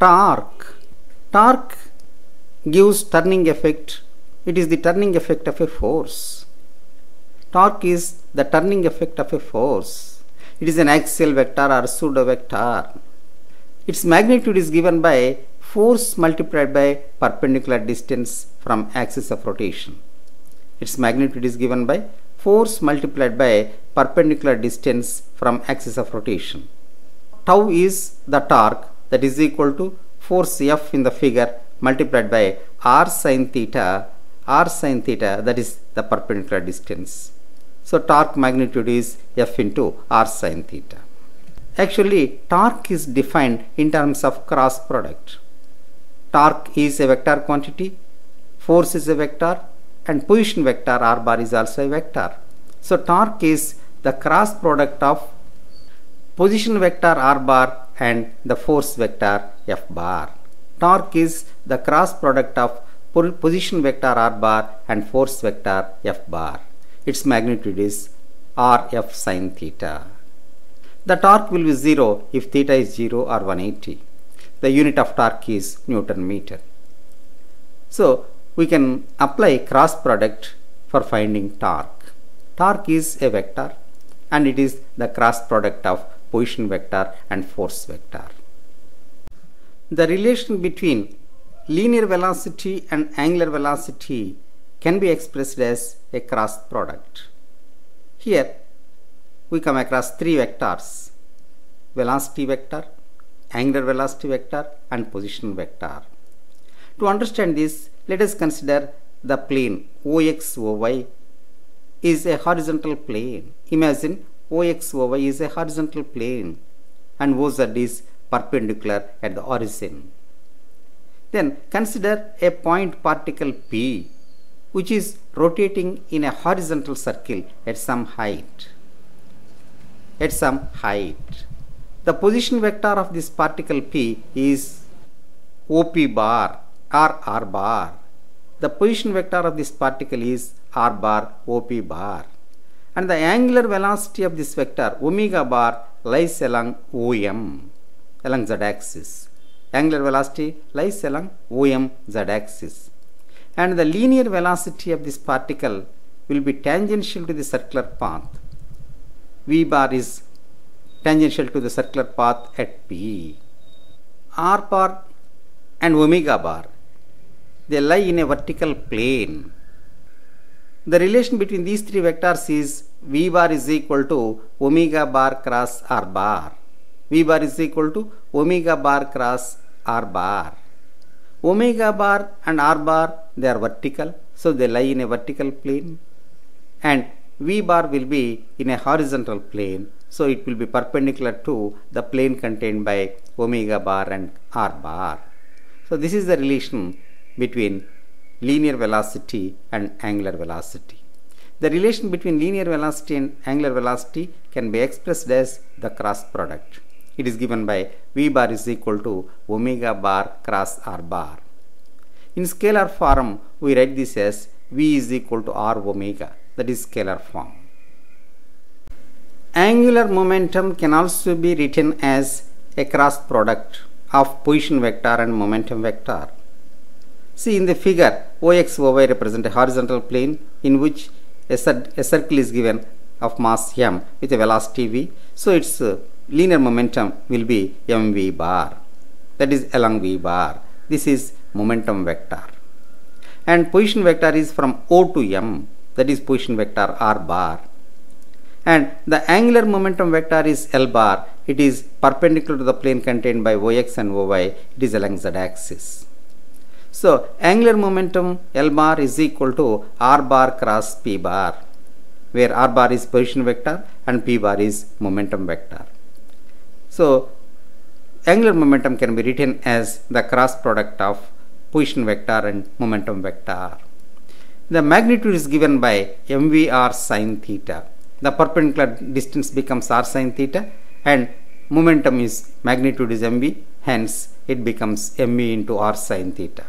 torque. Torque gives turning effect. It is the turning effect of a force. Torque is the turning effect of a force. It is an axial vector or pseudo vector. Its magnitude is given by force multiplied by perpendicular distance from axis of rotation. Its magnitude is given by force multiplied by perpendicular distance from axis of rotation. Tau is the torque, that is equal to force F in the figure multiplied by r sin theta, that is the perpendicular distance. So torque magnitude is F into r sin theta. Actually, torque is defined in terms of cross product. Torque is a vector quantity, force is a vector, and position vector r bar is also a vector. So torque is the cross product of position vector r bar and the force vector f bar. Torque is the cross product of position vector r bar and force vector f bar. Its magnitude is rf sin theta. The torque will be 0 if theta is 0 or 180. The unit of torque is Newton meter. So we can apply cross product for finding torque. Torque is a vector and it is the cross product of position vector and force vector. The relation between linear velocity and angular velocity can be expressed as a cross product. Here we come across three vectors: velocity vector, angular velocity vector and position vector. To understand this, let us consider the plane OXOY is a horizontal plane. Imagine OXOY is a horizontal plane and OZ is perpendicular at the origin. Then consider a point particle P which is rotating in a horizontal circle at some height. The position vector of this particle P is OP bar or R bar. The position vector of this particle is R bar OP bar. And the angular velocity of this vector omega bar lies along OM, along z axis. Angular velocity lies along OM z axis. And the linear velocity of this particle will be tangential to the circular path. V bar is tangential to the circular path at P. R bar and omega bar, they lie in a vertical plane. The relation between these three vectors is V bar is equal to omega bar cross R bar. V bar is equal to omega bar cross R bar. Omega bar and R bar, they are vertical, so they lie in a vertical plane. And V bar will be in a horizontal plane, so it will be perpendicular to the plane contained by omega bar and R bar. So this is the relation between linear velocity and angular velocity. The relation between linear velocity and angular velocity can be expressed as the cross product. It is given by V bar is equal to omega bar cross R bar. In scalar form, we write this as V is equal to R omega, that is scalar form. Angular momentum can also be written as a cross product of position vector and momentum vector. See, in the figure, OXOY represent a horizontal plane in which a circle is given of mass m with a velocity v. So its linear momentum will be mv bar, that is along v bar. This is momentum vector. And position vector is from O to m, that is position vector r bar. And the angular momentum vector is L bar. It is perpendicular to the plane contained by OX and OY. It is along z axis. So angular momentum L bar is equal to R bar cross P bar, where R bar is position vector and P bar is momentum vector. So angular momentum can be written as the cross product of position vector and momentum vector. The magnitude is given by mvr sin theta. The perpendicular distance becomes r sin theta and momentum is magnitude is mv, hence it becomes mv into r sin theta.